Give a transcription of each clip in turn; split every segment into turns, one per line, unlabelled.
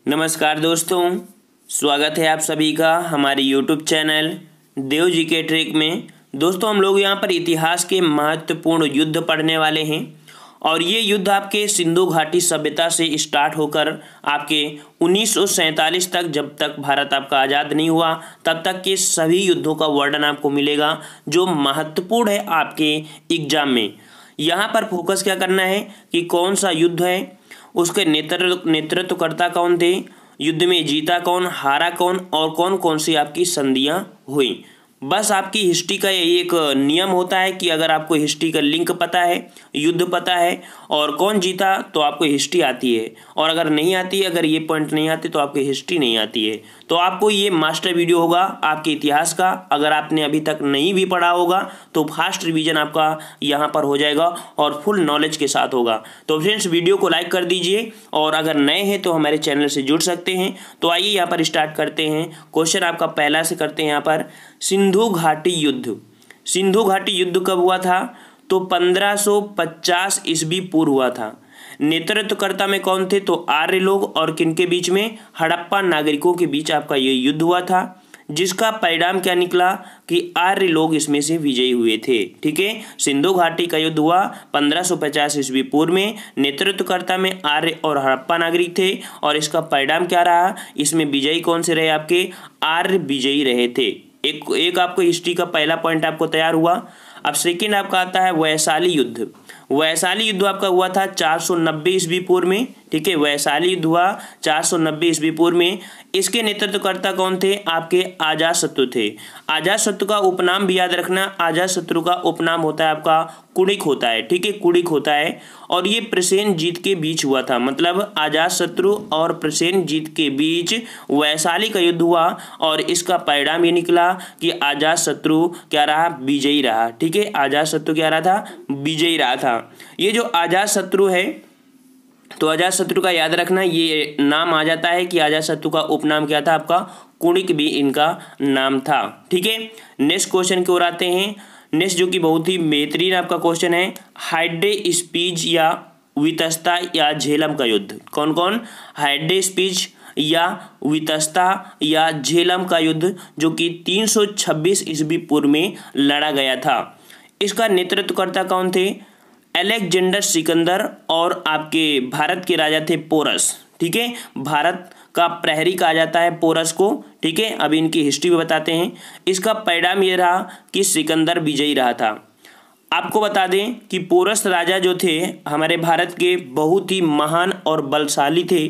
नमस्कार दोस्तों, स्वागत है आप सभी का हमारे YouTube चैनल देव जी के ट्रिक में। दोस्तों, हम लोग यहाँ पर इतिहास के महत्वपूर्ण युद्ध पढ़ने वाले हैं और ये युद्ध आपके सिंधु घाटी सभ्यता से स्टार्ट होकर आपके 1947 तक, जब तक भारत आपका आज़ाद नहीं हुआ तब तक के सभी युद्धों का वर्णन आपको मिलेगा जो महत्वपूर्ण है आपके एग्जाम में। यहाँ पर फोकस क्या करना है कि कौन सा युद्ध है, उसके नेतृत्वकर्ता कौन थे, युद्ध में जीता कौन, हारा कौन और कौन कौन सी आपकी संधियां हुई। बस आपकी हिस्ट्री का यही एक नियम होता है कि अगर आपको हिस्ट्री का लिंक पता है, युद्ध पता है और कौन जीता तो आपको हिस्ट्री आती है, और अगर नहीं आती है, अगर ये पॉइंट नहीं आते तो आपकी हिस्ट्री नहीं आती है। तो आपको ये मास्टर वीडियो होगा आपके इतिहास का। अगर आपने अभी तक नहीं भी पढ़ा होगा तो फास्ट रिवीजन आपका यहाँ पर हो जाएगा और फुल नॉलेज के साथ होगा। तो फ्रेंड्स, वीडियो को लाइक कर दीजिए और अगर नए हैं तो हमारे चैनल से जुड़ सकते हैं। तो आइए यहाँ पर स्टार्ट करते हैं। क्वेश्चन आपका पहला से करते हैं। यहाँ पर सिंधु घाटी युद्ध। सिंधु घाटी युद्ध कब हुआ था? तो 1550 ईस्वी पूर्व हुआ था। नेतृत्वकर्ता में कौन थे? तो आर्य लोग, और किनके बीच में? हड़प्पा नागरिकों के बीच आपका ये युद्ध हुआ था, जिसका परिणाम क्या निकला कि आर्य लोग इसमें से विजयी हुए थे। ठीक है, सिंधु घाटी का युद्ध हुआ 1550 ईस्वी पूर्व में। नेतृत्वकर्ता में आर्य और हड़प्पा नागरिक थे और इसका परिणाम क्या रहा? इसमें विजयी कौन से रहे? आपके आर्य विजयी रहे थे। एक आपको हिस्ट्री का पहला पॉइंट आपको तैयार हुआ। अब सेकंड आपका आता है वैशाली युद्ध। वैशाली युद्ध आपका हुआ था 490 ईस्वी पूर्व में। ठीक है, वैशाली युद्ध हुआ 490 ईस्वी पूर्व में। इसके नेतृत्वकर्ता कौन थे? आपके अजातशत्रु थे। अजातशत्रु का उपनाम भी याद रखना। अजातशत्रु का उपनाम होता है आपका कुणिक होता है। ठीक है, कुणिक होता है। और ये प्रसेनजीत के बीच हुआ था, मतलब अजातशत्रु और प्रसेनजीत के बीच वैशाली का युद्ध हुआ और इसका परिणाम ये निकला कि अजातशत्रु क्या रहा? विजयी रहा। ठीक है, अजातशत्रु क्या रहा था? विजयी रहा था। ये जो अजातशत्रु है, तो अजातशत्रु का याद रखना, ये नाम आ जाता है कि अजातशत्रु का उपनाम क्या था? आपका कुणिक भी इनका नाम था। ठीक है, नेक्स्ट क्वेश्चन की ओर आते हैं। नेक्स्ट जो कि बहुत ही बेहतरीन आपका क्वेश्चन है, हाइडेस्पीज या वितस्ता या झेलम का युद्ध। कौन कौन? हाइडेस्पीज या वितस्ता या झेलम का युद्ध, जो कि 326 ईस्वी पूर्व में लड़ा गया था। इसका नेतृत्वकर्ता कौन थे? अलेक्जेंडर सिकंदर, और आपके भारत के राजा थे पोरस। ठीक है, भारत का प्रहरी कहा जाता है पोरस को। ठीक है, अभी इनकी हिस्ट्री भी बताते हैं। इसका परिणाम ये रहा कि सिकंदर विजयी रहा था। आपको बता दें कि पोरस राजा जो थे हमारे भारत के बहुत ही महान और बलशाली थे।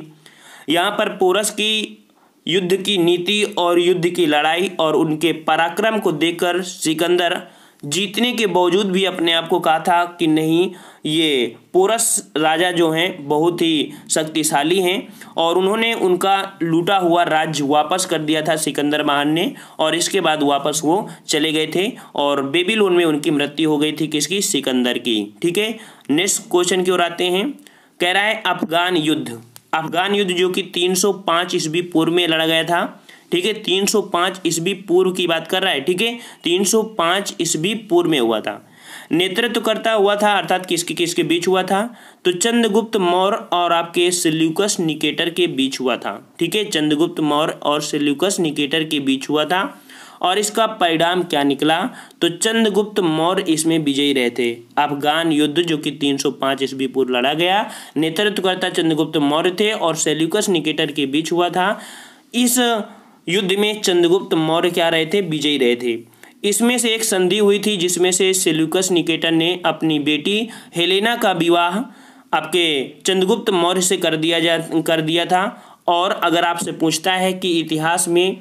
यहाँ पर पोरस की युद्ध की नीति और युद्ध की लड़ाई और उनके पराक्रम को देखकर सिकंदर जीतने के बावजूद भी अपने आप को कहा था कि नहीं, ये पोरस राजा जो हैं बहुत ही शक्तिशाली हैं, और उन्होंने उनका लूटा हुआ राज्य वापस कर दिया था सिकंदर महान ने, और इसके बाद वापस वो चले गए थे और बेबीलोन में उनकी मृत्यु हो गई थी। किसकी? सिकंदर की। ठीक है, नेक्स्ट क्वेश्चन की ओर आते हैं। कह रहा है अफगान युद्ध। अफगान युद्ध जो कि 305 ईस्वी पूर्व में लड़ा गया था। ठीक है, 305 ईस्वी पूर्व की बात कर रहा है। ठीक है, 305 ईस्वी पूर्व में हुआ था। नेतृत्वकर्ता हुआ था, अर्थात किसके बीच हुआ था? तो चंद्रगुप्त मौर्य और आपके सेल्यूकस निकेटर के बीच हुआ था। ठीक है, चंद्रगुप्त मौर्य और सेल्यूकस निकेटर के बीच हुआ था और इसका परिणाम क्या निकला? तो चंद्रगुप्त मौर्य इसमें विजयी रहे थे। अफगान युद्ध जो कि 305 ईस्वी पूर्व लड़ा गया, नेतृत्वकर्ता चंद्रगुप्त मौर्य थे और सेल्यूकस निकेटर के बीच हुआ था। इस युद्ध में चंद्रगुप्त मौर्य क्या रहे थे? विजयी रहे थे। इसमें से एक संधि हुई थी जिसमें से सेल्यूकस निकेटर ने अपनी बेटी हेलेना का विवाह आपके चंद्रगुप्त मौर्य से कर दिया था। और अगर आपसे पूछता है कि इतिहास में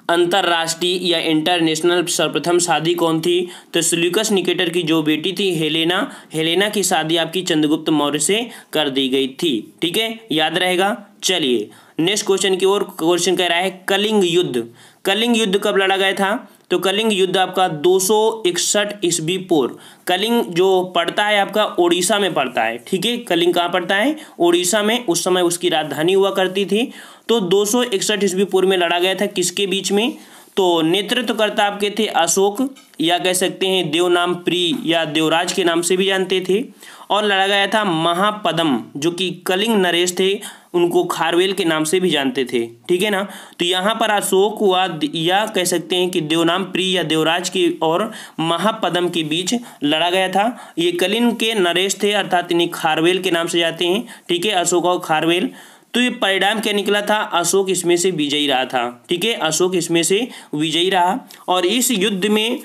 अंतर्राष्ट्रीय या इंटरनेशनल सर्वप्रथम शादी कौन थी, तो सेल्यूकस निकेटर की जो बेटी थी हेलेना की शादी आपकी चंद्रगुप्त मौर्य से कर दी गई थी। ठीक है, याद रहेगा। चलिए नेक्स्ट क्वेश्चन की ओर। क्वेश्चन कह रहा है कलिंग युद्ध। कलिंग युद्ध कब लड़ा गया था? तो कलिंग युद्ध आपका 261 ईस्वी पूर्व। कलिंग जो पड़ता है आपका ओडिशा में पड़ता है। ठीक है, कलिंग कहाँ पड़ता है? ओडिशा में। उस समय उसकी राजधानी हुआ करती थी। तो 261 ईस्वी पूर्व में लड़ा गया था। किसके बीच में? तो नेतृत्वकर्ता आपके थे अशोक, या कह सकते हैं देवनाम प्रिय या देवराज के नाम से भी जानते थे। और लड़ा गया था महापद्म, जो कि कलिंग नरेश थे, उनको खारवेल के नाम से भी जानते थे। ठीक है ना। तो यहाँ पर अशोक हुआ, या कह सकते हैं कि देवनाम प्रिय या देवराज की और महापद्म के बीच लड़ा गया था। ये कलिंग के नरेश थे, अर्थात इन्हें खारवेल के नाम से जाते हैं। ठीक है, अशोक और खारवेल। तो ये परिणाम क्या निकला था, अशोक इसमें से विजयी रहा था। ठीक है, अशोक इसमें से विजयी रहा। और इस युद्ध में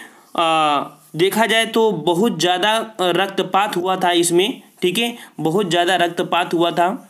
देखा जाए तो बहुत ज़्यादा रक्तपात हुआ था इसमें। ठीक है, बहुत ज़्यादा रक्तपात हुआ था,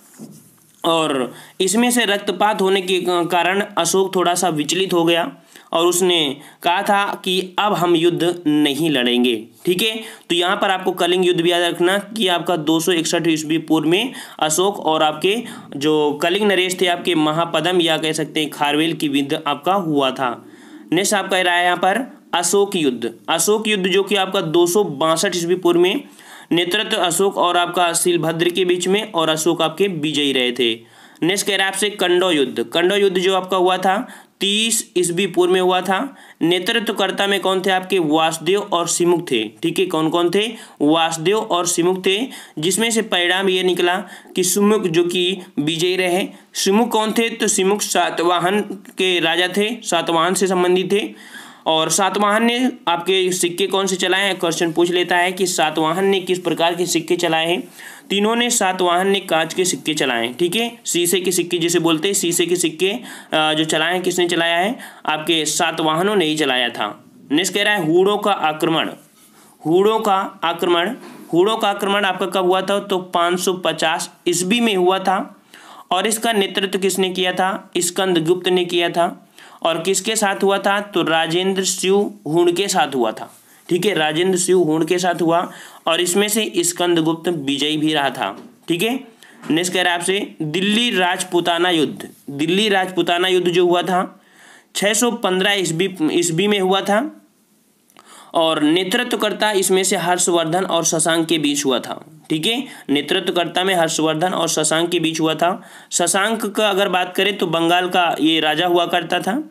और इसमें से रक्तपात होने के कारण अशोक थोड़ा सा विचलित हो गया और उसने कहा था कि अब हम युद्ध नहीं लड़ेंगे। ठीक है, तो यहाँ पर आपको कलिंग युद्ध भी याद रखना कि आपका 261 ईस्वी पूर्व में अशोक और आपके जो कलिंग नरेश थे आपके महापद्म, या कह सकते हैं खारवेल की युद्ध आपका हुआ था। नेक्स्ट आपका रहा है यहाँ पर अशोक युद्ध। अशोक युद्ध जो कि आपका 262 ईस्वी पूर्व में, नेतृत्व अशोक और आपका शिलभद्र के बीच में, और अशोक आपके विजयी रहे थे। नेक्स्ट कह रहा है आपसे कंडो युद्ध। कंडो युद्ध जो आपका हुआ था 30 ईस्वी पूर्व में हुआ था। नेतृत्वकर्ता में कौन थे आपके, वासुदेव और सिमुख थे। ठीक है, कौन कौन थे, वासुदेव और सिमुख थे, जिसमें से परिणाम ये निकला कि सिमुख जो कि विजयी रहे। सिमुख कौन थे, तो सिमुख सातवाहन के राजा थे, सातवाहन से संबंधित थे। और सातवाहन ने आपके सिक्के कौन से चलाए हैं, क्वेश्चन पूछ लेता है कि सातवाहन ने किस प्रकार के सिक्के चलाए हैं। तीनों ने, सातवाहन ने कांच के सिक्के चलाए हैं। ठीक है, शीशे के सिक्के जिसे बोलते हैं, शीशे के सिक्के जो चलाए हैं, किसने चलाया है, आपके सातवाहनों ने ही चलाया था। नेक्स्ट कह रहा है हूणों का आक्रमण। हूणों का आक्रमण, हूणों का आक्रमण आपका कब हुआ था, तो 550 ईस्वी में हुआ था। और इसका नेतृत्व किसने किया था, स्कंदगुप्त ने किया था। और किसके साथ हुआ था, तो राजेंद्र सिंह हूण के साथ हुआ था। ठीक है, राजेंद्र सिंह हूण के साथ हुआ, और इसमें से स्कंदगुप्त विजयी भी रहा था। ठीक है, नेक्स्ट कह रहा है आपसे दिल्ली राजपुताना युद्ध। दिल्ली राजपुताना युद्ध जो हुआ था 615 ईस्वी में हुआ था, और नेतृत्वकर्ता इसमें से हर्षवर्धन और शशांक के बीच हुआ था। ठीक है, नेतृत्वकर्ता में हर्षवर्धन और शशांक के बीच हुआ था। शशांक का अगर बात करें तो बंगाल का ये राजा हुआ करता था,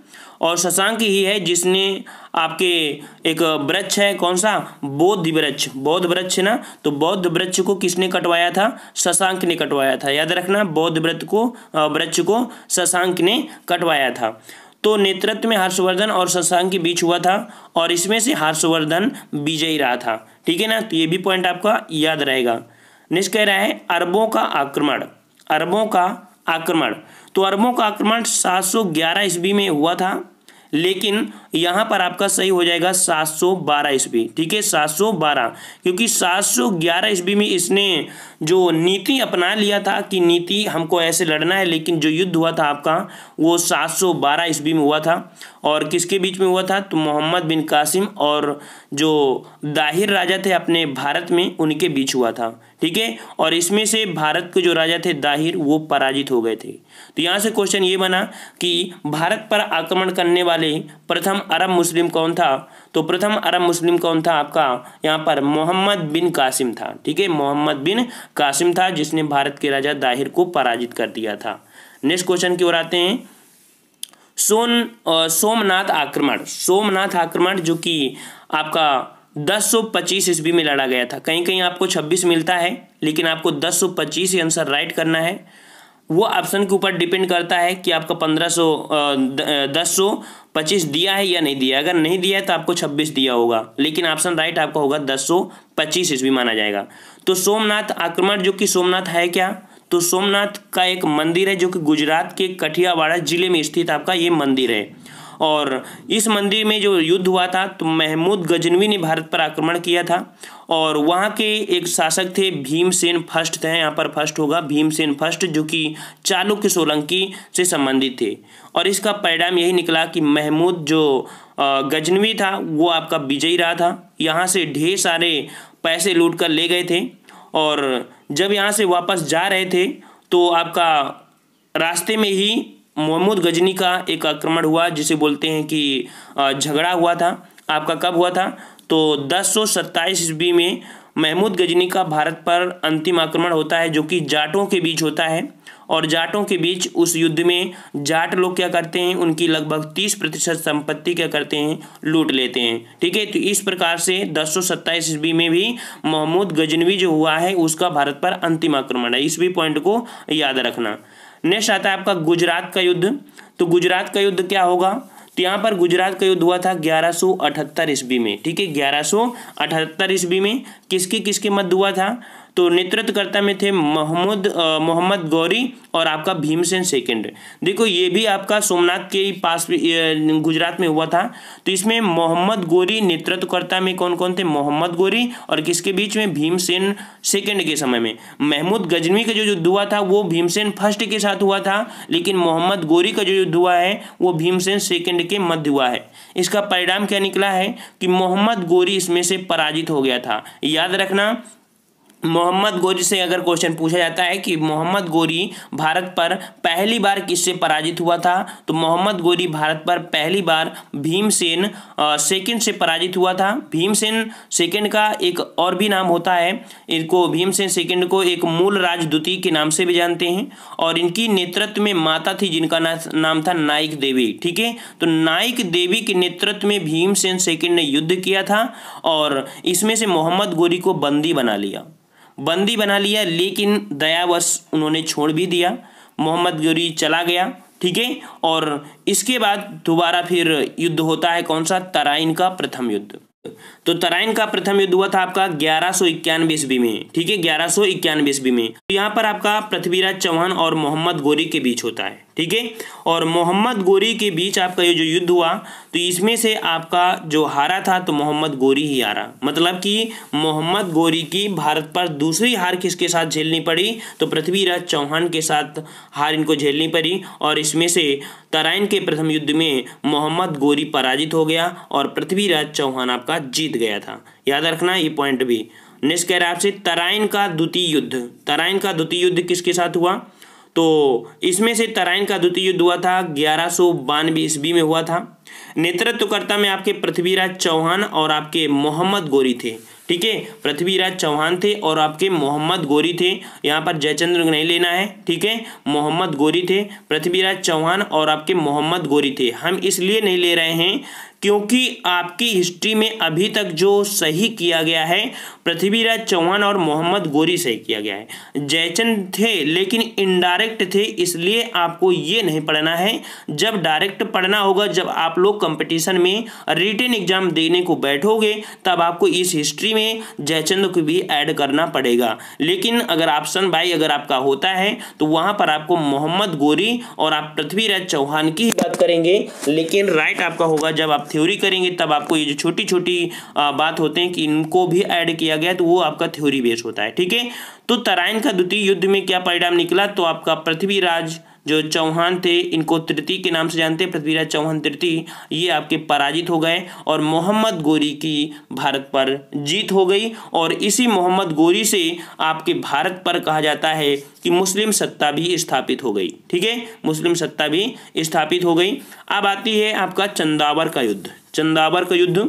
और शशांक ही है जिसने आपके एक वृक्ष है, कौन सा, बोध वृक्ष, बौद्ध वृक्ष ना, तो बौद्ध वृक्ष को किसने कटवाया था, शशांक ने कटवाया था। याद रखना, बौद्ध वृक्ष को शशांक ने कटवाया था। तो नेतृत्व में हर्षवर्धन और शशांक के बीच हुआ था, और इसमें से हर्षवर्धन विजयी रहा था। ठीक है ना, तो ये भी पॉइंट आपका याद रहेगा। नेक्स्ट कह रहा है अरबों का आक्रमण। अरबों का आक्रमण, तो अरबों का आक्रमण 711 ईस्वी में हुआ था, लेकिन यहाँ पर आपका सही हो जाएगा 712 ईस्वी। ठीक है, 712, क्योंकि 711 ईस्वी में इसने जो नीति अपना लिया था कि नीति हमको ऐसे लड़ना है, लेकिन जो युद्ध हुआ था आपका वो 712 ईस्वी में हुआ था। और किसके बीच में हुआ था, तो मोहम्मद बिन कासिम और जो दाहिर राजा थे अपने भारत में, उनके बीच हुआ था। ठीक है, और इसमें से भारत के जो राजा थे दाहिर, वो पराजित हो गए थे। तो यहाँ से क्वेश्चन ये बना कि भारत पर आक्रमण करने वाले प्रथम अरब मुस्लिम कौन था, तो प्रथम अरब मुस्लिम कौन था आपका, यहाँ पर मोहम्मद बिन कासिम था। ठीक है, मोहम्मद बिन कासिम था, जिसने भारत के राजा दाहिर को पराजित कर दिया था। नेक्स्ट क्वेश्चन की ओर आते हैं, सोमनाथ आक्रमण। सोमनाथ आक्रमण जो कि आपका 1025 ईस्वी में लड़ा गया था। कहीं कहीं आपको 26 मिलता है, लेकिन आपको 1025 ही आंसर राइट करना है। वो ऑप्शन के ऊपर डिपेंड करता है कि आपका 1025 दिया है या नहीं दिया। अगर नहीं दिया है तो आपको 26 दिया होगा, लेकिन ऑप्शन राइट आपका होगा 1025 ईस्वी माना जाएगा। तो सोमनाथ आक्रमण जो कि सोमनाथ है क्या, तो सोमनाथ का एक मंदिर है जो कि गुजरात के कठियावाड़ा जिले में स्थित आपका ये मंदिर है। और इस मंदिर में जो युद्ध हुआ था तो महमूद गजनवी ने भारत पर आक्रमण किया था, और वहाँ के एक शासक थे भीमसेन फर्स्ट थे। यहाँ पर फर्स्ट होगा भीमसेन फर्स्ट, जो कि चालुक्य सोलंकी से संबंधित थे। और इसका परिणाम यही निकला कि महमूद जो गजनवी था वो आपका विजयी रहा था। यहाँ से ढेर सारे पैसे लूट कर ले गए थे, और जब यहाँ से वापस जा रहे थे तो आपका रास्ते में ही महमूद गजनी का एक आक्रमण हुआ, जिसे बोलते हैं कि झगड़ा हुआ था। आपका कब हुआ था, तो 1027 ईस्वी में महमूद गजनी का भारत पर अंतिम आक्रमण होता है, जो कि जाटों के बीच होता है। और जाटों के बीच उस युद्ध में जाट लोग क्या करते हैं, उनकी लगभग 30% संपत्ति क्या करते हैं, लूट लेते हैं। ठीक है, तो इस प्रकार से 1027 ईस्वी में भी महमूद गजनवी जो हुआ है उसका भारत पर अंतिम आक्रमण है। इस भी पॉइंट को याद रखना। नेक्स्ट आता है आपका गुजरात का युद्ध। तो गुजरात का युद्ध क्या होगा, तो यहाँ पर गुजरात का युद्ध हुआ था 1178 ईस्वी में। ठीक है, 1178 ईस्वी में किसके मध्य हुआ था, तो नेतृत्वकर्ता में थे मोहम्मद गौरी और आपका भीमसेन सेकंड। देखो ये भी आपका सोमनाथ के पास गुजरात में हुआ था। तो इसमें मोहम्मद गौरी नेतृत्वकर्ता में कौन कौन थे, मोहम्मद गौरी और किसके बीच में, भीमसेन सेकंड के समय में। महमूद गजनवी का जो युद्ध हुआ था वो भीमसेन फर्स्ट के साथ हुआ था, लेकिन मोहम्मद गौरी का जो युद्ध हुआ है वो भीमसेन सेकंड के मध्य हुआ है। इसका परिणाम क्या निकला है कि मोहम्मद गौरी इसमें से पराजित हो गया था। याद रखना, मोहम्मद गौरी से अगर क्वेश्चन पूछा जाता है कि मोहम्मद गौरी भारत पर पहली बार किससे पराजित हुआ था, तो मोहम्मद गौरी भारत पर पहली बार भीमसेन सेकंड से पराजित हुआ था। भीमसेन सेकंड का एक और भी नाम होता है, इनको भीमसेन सेकंड को एक मूल राजदूती के नाम से भी जानते हैं। और इनकी नेतृत्व में माता थी जिनका नाम था नाइक देवी। ठीक है, तो नाइक देवी के नेतृत्व में भीमसेन सेकंड ने युद्ध किया था और इसमें से मोहम्मद गौरी को बंदी बना लिया, लेकिन दयावश उन्होंने छोड़ भी दिया। मोहम्मद गौरी चला गया। ठीक है, और इसके बाद दोबारा फिर युद्ध होता है कौन सा, तराइन का प्रथम युद्ध। तो तराइन का प्रथम युद्ध हुआ था आपका 1191 ईस्वी में। ठीक है, 1191 ईस्वी में। तो यहाँ पर आपका पृथ्वीराज चौहान और मोहम्मद गौरी के बीच होता है। ठीक है, और मोहम्मद गौरी के बीच आपका ये जो युद्ध हुआ, तो इसमें से आपका जो हारा था तो मोहम्मद गौरी ही हारा। मतलब कि मोहम्मद गौरी की भारत पर दूसरी हार किसके साथ झेलनी पड़ी, तो पृथ्वीराज चौहान के साथ हार इनको झेलनी पड़ी। और इसमें से तराइन के प्रथम युद्ध में मोहम्मद गौरी पराजित हो गया और पृथ्वीराज चौहान आपका जीत गया था। याद रखना ये पॉइंट भी। नेक्स्ट कह रहा है आपसे तराइन का द्वितीय युद्ध किसके साथ हुआ, तो इसमें से तराइन का द्वितीय युद्ध हुआ था 1192 ईस्वी में हुआ था। नेतृत्वकर्ता में आपके पृथ्वीराज चौहान और आपके मोहम्मद गौरी थे। ठीक है, पृथ्वीराज चौहान थे और आपके मोहम्मद गौरी थे। यहाँ पर जयचंद्र नहीं लेना है। ठीक है, मोहम्मद गौरी थे, पृथ्वीराज चौहान और आपके मोहम्मद गौरी थे। हम इसलिए नहीं ले रहे हैं क्योंकि आपकी हिस्ट्री में अभी तक जो सही किया गया है पृथ्वीराज चौहान और मोहम्मद गौरी सही किया गया है। जयचंद थे लेकिन इनडायरेक्ट थे, इसलिए आपको ये नहीं पढ़ना है। जब डायरेक्ट पढ़ना होगा जब आप लोग कंपटीशन में रिटन एग्जाम देने को बैठोगे, तब आपको इस हिस्ट्री में जयचंद को भी ऐड करना पड़ेगा। लेकिन अगर ऑप्शन बाई अगर आपका होता है तो वहाँ पर आपको मोहम्मद गौरी और आप पृथ्वीराज चौहान की ही बात करेंगे। लेकिन राइट आपका होगा जब आप थ्योरी करेंगे, तब आपको ये जो छोटी छोटी बात होते हैं कि इनको भी ऐड किया गया, तो वो आपका थ्योरी बेस होता है। ठीक है, तो तराइन का द्वितीय युद्ध में क्या परिणाम निकला, तो आपका पृथ्वीराज जो चौहान थे, इनको तृतीय के नाम से जानते हैं, पृथ्वीराज चौहान तृतीय, ये आपके पराजित हो गए और मोहम्मद गौरी की भारत पर जीत हो गई। और इसी मोहम्मद गौरी से आपके भारत पर कहा जाता है कि मुस्लिम सत्ता भी स्थापित हो गई। ठीक है, मुस्लिम सत्ता भी स्थापित हो गई। अब आती है आपका चंदावर का युद्ध।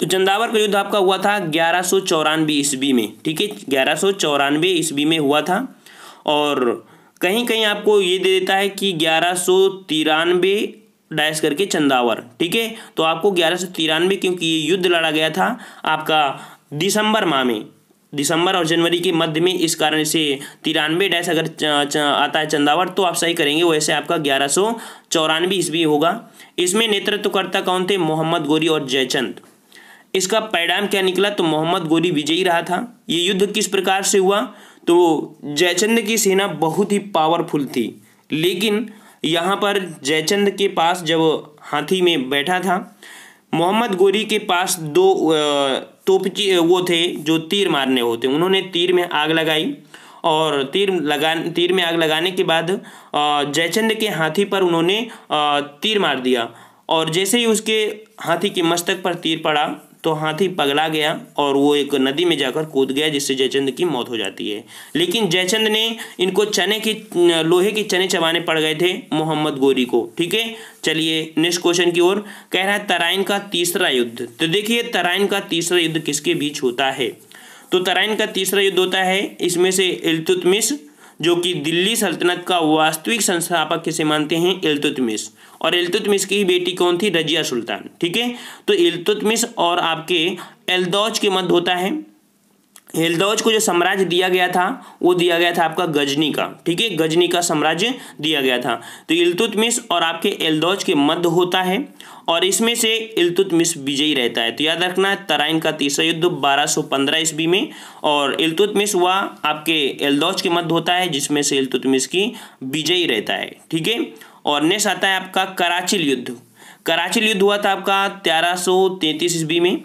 तो चंदावर का युद्ध आपका हुआ था 1194 ईस्वी में। ठीक है, 1194 ईस्वी में हुआ था। और कहीं कहीं आपको ये दे देता है कि 1193 डैश करके चंदावर। ठीक है, तो आपको 1193 क्योंकि ये युद्ध लड़ा गया था आपका दिसंबर माह में, दिसंबर और जनवरी के मध्य में, इस कारण से 93 डैश अगर आता है चंदावर तो आप सही करेंगे। वैसे आपका 1194 ईस्वी होगा। इसमें नेतृत्वकर्ता कौन थे, मोहम्मद गौरी और जयचंद। इसका परिणाम क्या निकला, तो मोहम्मद गौरी विजयी रहा था। ये युद्ध किस प्रकार से हुआ, तो जयचंद की सेना बहुत ही पावरफुल थी, लेकिन यहाँ पर जयचंद के पास जब हाथी में बैठा था, मोहम्मद गौरी के पास 2 तोपची वो थे जो तीर मारने होते। उन्होंने तीर में आग लगाई और तीर में आग लगाने के बाद जयचंद के हाथी पर उन्होंने तीर मार दिया। और जैसे ही उसके हाथी के मस्तक पर तीर पड़ा तो हाथी पगला गया और वो एक नदी में जाकर कूद गया, जिससे जयचंद की मौत हो जाती है। लेकिन जयचंद ने इनको लोहे के चने चबाने पड़ गए थे मोहम्मद गौरी को। ठीक है, चलिए नेक्स्ट क्वेश्चन की ओर। कह रहा है तराइन का तीसरा युद्ध। तो देखिए तराइन का तीसरा युद्ध किसके बीच होता है, तो तराइन का तीसरा युद्ध होता है, इसमें से इल्तुतमिश जो कि दिल्ली सल्तनत का वास्तविक संस्थापक किसे मानते हैं? इल्तुतमिश। और इल्तुतमिश की बेटी कौन थी? रजिया सुल्तान। ठीक है, तो इल्तुतमिश और आपके एल्दौज के मध्य होता है। एल्दौज को जो साम्राज्य दिया गया था वो दिया गया था आपका गजनी का। ठीक है, गजनी का साम्राज्य दिया गया था। तो इल्तुतमिश और आपके एल्दौज के मध्य होता है और इसमें से इल्तुतमिश विजयी रहता है। तो याद रखना, तराइन का तीसरा युद्ध 1215 ईस्वी में, और इल्तुतमिश हुआ आपके एल्दौज के मध्य होता है जिसमें से इल्तुतमिश की विजयी रहता है। ठीक है, और नेक्स्ट आता है आपका कराचिल युद्ध। कराचिल युद्ध हुआ था आपका 1333 ईस्वी में।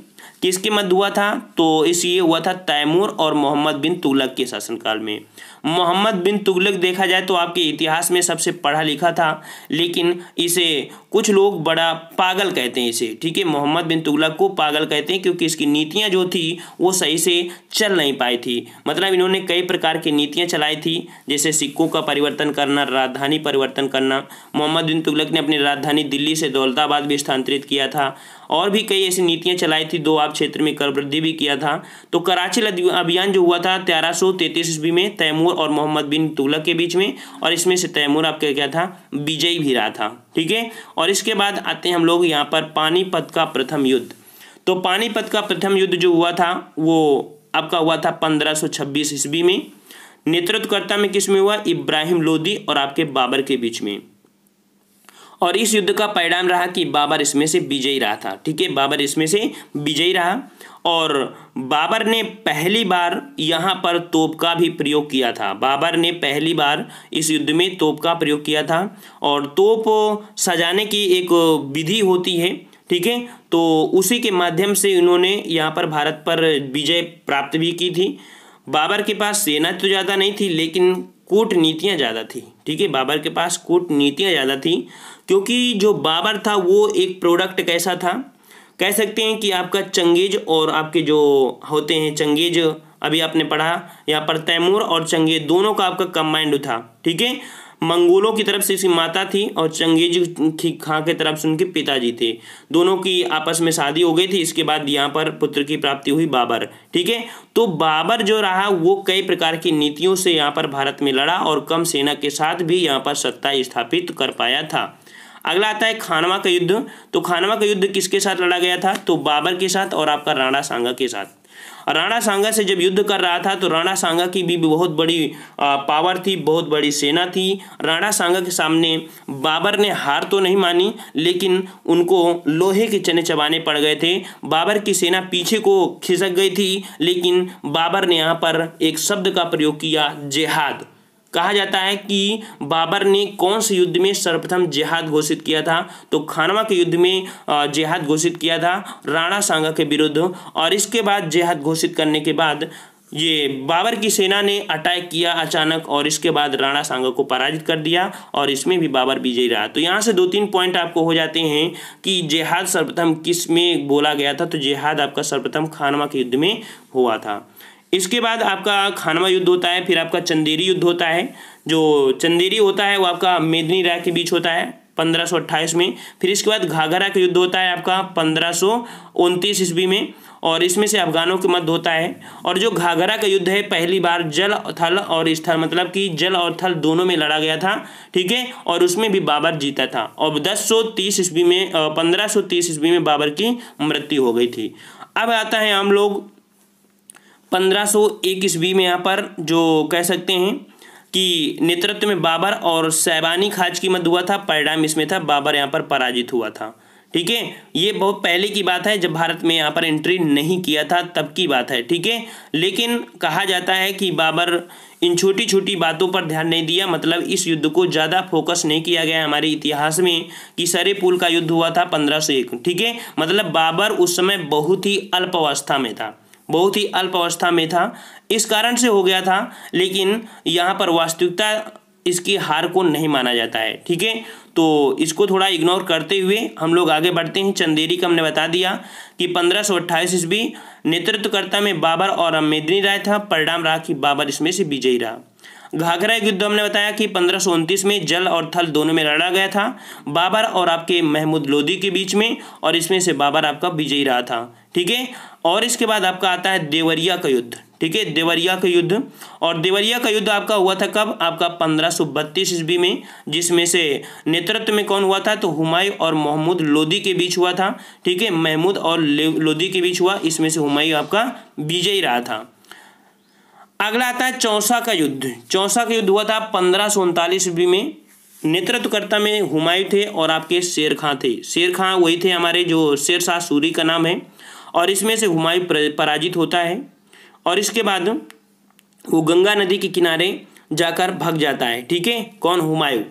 किसके मध्य हुआ था? तो ये हुआ था तैमूर और मोहम्मद बिन तुगलक के शासनकाल में। मोहम्मद बिन तुगलक देखा जाए तो आपके इतिहास में सबसे पढ़ा लिखा था, लेकिन इसे कुछ लोग बड़ा पागल कहते हैं इसे। ठीक है, मोहम्मद बिन तुगलक को पागल कहते हैं क्योंकि इसकी नीतियां जो थी वो सही से चल नहीं पाई थी। मतलब इन्होंने कई प्रकार की नीतियां चलाई थी, जैसे सिक्कों का परिवर्तन करना, राजधानी परिवर्तन करना। मोहम्मद बिन तुगलक ने अपनी राजधानी दिल्ली से दौलताबाद भी स्थानांतरित किया था, और भी कई ऐसी नीतियां चलाई थी। दोआब क्षेत्र में कर वृद्धि भी किया था। तो कराचिल अभियान जो हुआ था 1333 ईस्वी में तैमूर और मोहम्मद बिन तुगलक के बीच में, और इसमें से तैमूर आपका क्या था? विजयी भी रहा था। ठीक है, और इसके बाद आते हैं हम लोग यहाँ पर पानीपत का प्रथम युद्ध। तो पानीपत का प्रथम युद्ध जो हुआ था वो आपका हुआ था 1526 ईस्वी में। नेतृत्वकर्ता में किसमें हुआ? इब्राहिम लोदी और आपके बाबर के बीच में। और इस युद्ध का परिणाम रहा कि बाबर इसमें से विजयी रहा था। ठीक है, बाबर इसमें से विजयी रहा, और बाबर ने पहली बार यहाँ पर तोप का भी प्रयोग किया था। बाबर ने पहली बार इस युद्ध में तोप का प्रयोग किया था, और तोप सजाने की एक विधि होती है। ठीक है, तो उसी के माध्यम से इन्होंने यहाँ पर भारत पर विजय प्राप्त भी की थी। बाबर के पास सेना तो ज़्यादा नहीं थी, लेकिन कूटनीतियाँ ज़्यादा थी। ठीक है, बाबर के पास कूटनीतियाँ ज़्यादा थी, क्योंकि जो बाबर था वो एक प्रोडक्ट कैसा था, कह सकते हैं कि आपका चंगेज और आपके जो होते हैं चंगेज, अभी आपने पढ़ा यहाँ पर तैमूर और चंगेज दोनों का आपका कंबाइंड था। ठीक है, मंगोलों की तरफ से इसकी माता थी और चंगेज खां की तरफ से उनके पिताजी थे। दोनों की आपस में शादी हो गई थी। इसके बाद यहाँ पर पुत्र की प्राप्ति हुई बाबर। ठीक है, तो बाबर जो रहा वो कई प्रकार की नीतियों से यहाँ पर भारत में लड़ा और कम सेना के साथ भी यहाँ पर सत्ता स्थापित कर पाया था। अगला आता है खानवा का युद्ध। तो खानवा का युद्ध किसके साथ लड़ा गया था? तो बाबर के साथ और आपका राणा सांगा के साथ। राणा सांगा से जब युद्ध कर रहा था तो राणा सांगा की भी बहुत बड़ी पावर थी, बहुत बड़ी सेना थी। राणा सांगा के सामने बाबर ने हार तो नहीं मानी, लेकिन उनको लोहे के चने चबाने पड़ गए थे। बाबर की सेना पीछे को खिसक गई थी, लेकिन बाबर ने यहाँ पर एक शब्द का प्रयोग किया, जिहाद। कहा जाता है कि बाबर ने कौन से युद्ध में सर्वप्रथम जिहाद घोषित किया था? तो खानवा के युद्ध में जिहाद घोषित किया था राणा सांगा के विरुद्ध। और इसके बाद जिहाद घोषित करने के बाद ये बाबर की सेना ने अटैक किया अचानक, और इसके बाद राणा सांगा को पराजित कर दिया, और इसमें भी बाबर विजयी रहा। तो यहाँ से 2-3 पॉइंट आपको हो जाते हैं कि जिहाद सर्वप्रथम किस में बोला गया था। तो जिहाद आपका सर्वप्रथम खानवा के युद्ध में हुआ था। इसके बाद आपका खानवा युद्ध होता है, फिर आपका चंदेरी युद्ध होता है। जो चंदेरी होता है वो आपका मेदिनी राय के बीच होता है 1528 में। फिर इसके बाद घाघरा का युद्ध होता है आपका 1529 ईस्वी में, और इसमें से अफगानों के मध्य होता है। और जो घाघरा का युद्ध है पहली बार जल थल और स्थल, मतलब कि जल और थल दोनों में लड़ा गया था। ठीक है, और उसमें भी बाबर जीता था, और 1530 ईस्वी में बाबर की मृत्यु हो गई थी। अब आता है हम लोग 1501 ईस्वी में, यहाँ पर जो कह सकते हैं कि नेतृत्व में बाबर और सैबानी खाज की मध्य हुआ था। परिणाम इसमें था बाबर यहाँ पर पराजित हुआ था। ठीक है, ये बहुत पहले की बात है, जब भारत में यहाँ पर एंट्री नहीं किया था तब की बात है। ठीक है, लेकिन कहा जाता है कि बाबर इन छोटी छोटी बातों पर ध्यान नहीं दिया, मतलब इस युद्ध को ज़्यादा फोकस नहीं किया गया हमारे इतिहास में कि सरेपुल का युद्ध हुआ था 1501। ठीक है, मतलब बाबर उस समय बहुत ही अल्प अवस्था में था, बहुत ही अल्प अवस्था में था, इस कारण से हो गया था। लेकिन यहाँ पर वास्तविकता इसकी हार को नहीं माना जाता है। ठीक है, तो इसको थोड़ा इग्नोर करते हुए हम लोग आगे बढ़ते हैं। चंदेरी का हमने बता दिया कि 1528 ईस्वी, नेतृत्वकर्ता में बाबर और मेदिनी राय था। परिणाम रहा कि बाबर इसमें से विजयी रहा। घाघरा युद्ध हमने बताया कि 1529 में जल और थल दोनों में लड़ा गया था, बाबर और आपके महमूद लोदी के बीच में, और इसमें से बाबर आपका विजयी रहा था। ठीक है, और इसके बाद आपका आता है देवरिया का युद्ध। ठीक है, देवरिया का युद्ध, और देवरिया का युद्ध आपका हुआ था कब? आपका 1532 ईस्वी में, जिसमें से नेतृत्व में कौन हुआ था? तो हुमायूं और महमूद लोदी के बीच हुआ था। ठीक है, महमूद और लोदी के बीच हुआ, इसमें से हुमायूं आपका विजयी रहा था। अगला आता है चौसा का युद्ध। चौसा का युद्ध हुआ था 1539 ईस्वी में, नेतृत्वकर्ता में हुमायूं थे और आपके शेर खां थे। शेर खां वही थे हमारे जो शेरशाह सूरी का नाम है, और इसमें से हुमायूं पराजित होता है, और इसके बाद वो गंगा नदी के किनारे जाकर भाग जाता है। ठीक है, कौन? हुमायूं।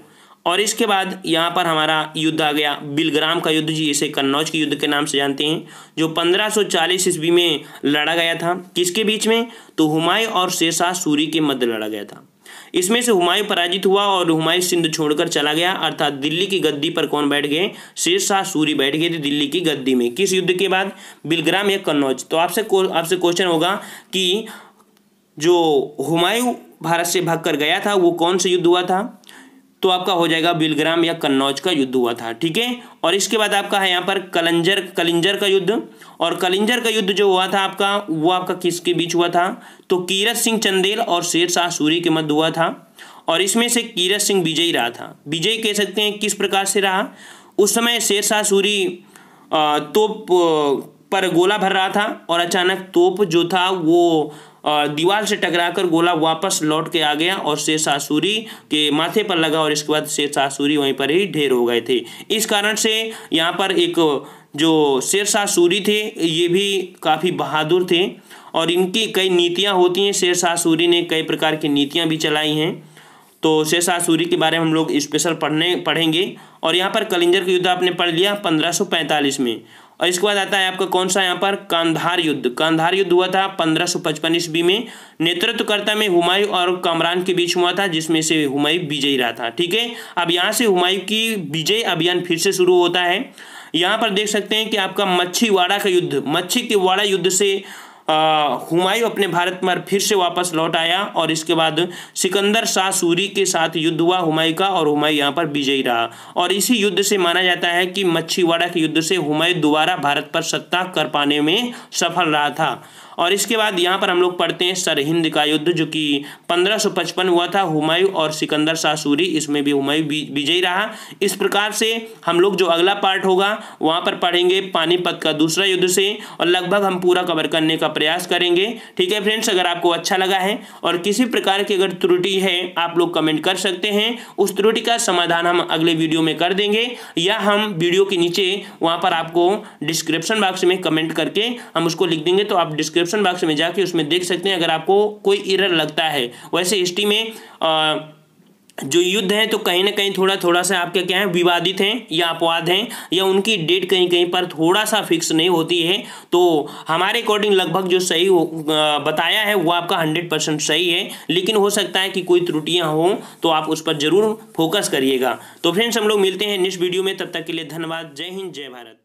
और इसके बाद यहाँ पर हमारा युद्ध आ गया बिलग्राम का युद्ध, जी इसे कन्नौज के युद्ध के नाम से जानते हैं, जो 1540 ईस्वी में लड़ा गया था। किसके बीच में? तो हुमायूं और शेरशाह सूरी के मध्य लड़ा गया था। इसमें से हुमायूं पराजित हुआ और हुमायूं सिंध छोड़कर चला गया, अर्थात दिल्ली की गद्दी पर कौन बैठ गए? शेरशाह सूरी बैठ गए थे दिल्ली की गद्दी में। किस युद्ध के बाद? बिलग्राम या कन्नौज। तो आपसे क्वेश्चन होगा कि जो हुमायूं भारत से भागकर गया था वो कौन सा युद्ध हुआ था? तो आपका हो जाएगा बिलग्राम या कन्नौज का युद्ध हुआ था। ठीक है, और इसके बाद आपका है यहाँ पर कलिंजर का युद्ध, और कलिंजर का युद्ध जो हुआ था आपका, वो आपका किसके बीच हुआ था? तो कीरत सिंह चंदेल और शेरशाह सूरी के मध्य हुआ था, और इसमें से कीरत सिंह विजयी रहा था। विजयी कह सकते हैं किस प्रकार से रहा? उस समय शेरशाह सूरी तोप पर गोला भर रहा था, और अचानक तोप जो था वो दीवार से टकराकर गोला वापस लौट के आ गया और शेरशाह सूरी के माथे पर लगा, और इसके बाद शेरशाह सूरी वहीं पर ही ढेर हो गए थे। इस कारण से यहाँ पर एक जो शेरशाह सूरी थे ये भी काफ़ी बहादुर थे, और इनकी कई नीतियाँ होती हैं। शेरशाह सूरी ने कई प्रकार की नीतियाँ भी चलाई हैं, तो शेरशाह सूरी के बारे में हम लोग स्पेशल पढ़ेंगे। और यहाँ पर कलिंजर का युद्ध आपने पढ़ लिया 1545 में, और इसके बाद आता है आपका कौन सा? यहाँ पर कांधार युद्ध। कांधार युद्ध हुआ था 1555 ईस्वी में, नेतृत्वकर्ता में हुमायूं और कामरान के बीच हुआ था, जिसमें से हुमायूं विजयी रहा था। ठीक है, अब यहाँ से हुमायूं की विजय अभियान फिर से शुरू होता है। यहाँ पर देख सकते हैं कि आपका मच्छीवाड़ा का युद्ध, मच्छीवाड़ा युद्ध से हुमायूं अपने भारत पर फिर से वापस लौट आया, और इसके बाद सिकंदर शाह सूरी के साथ युद्ध हुआ हुमायूं का, और हुमायूं यहाँ पर विजयी रहा। और इसी युद्ध से माना जाता है कि मच्छीवाड़ा के युद्ध से हुमायूं दोबारा भारत पर सत्ता कर पाने में सफल रहा था। और इसके बाद यहाँ पर हम लोग पढ़ते हैं सरहिंद का युद्ध, जो कि 1555 हुआ था। हुमायूं और सिकंदर शाह सूरी, इसमें भी हुमायूं विजयी रहा। इस प्रकार से हम लोग जो अगला पार्ट होगा वहाँ पर पढ़ेंगे पानीपत का दूसरा युद्ध से, और लगभग हम पूरा कवर करने का प्रयास करेंगे। ठीक है फ्रेंड्स, अगर आपको अच्छा लगा है और किसी प्रकार की अगर त्रुटि है आप लोग कमेंट कर सकते हैं, उस त्रुटि का समाधान हम अगले वीडियो में कर देंगे, या हम वीडियो के नीचे वहाँ पर आपको डिस्क्रिप्शन बॉक्स में कमेंट करके हम उसको लिख देंगे, तो आप डिस्क्रिप्शन बॉक्स में जाके उसमें देख सकते हैं अगर आपको कोई एरर लगता है। वैसे हिस्ट्री में जो युद्ध है तो कहीं ना कहीं थोड़ा सा आपके क्या है, विवादित हैं या अपवाद हैं, या उनकी डेट कहीं कहीं पर थोड़ा सा फिक्स नहीं होती है। तो हमारे अकॉर्डिंग लगभग जो सही बताया है वो आपका 100% सही है, लेकिन हो सकता है कि कोई त्रुटियां हों, तो आप उस पर जरूर फोकस करिएगा। तो फ्रेंड्स, हम लोग मिलते हैं नेक्स्ट वीडियो में, तब तक के लिए धन्यवाद। जय हिंद, जय भारत।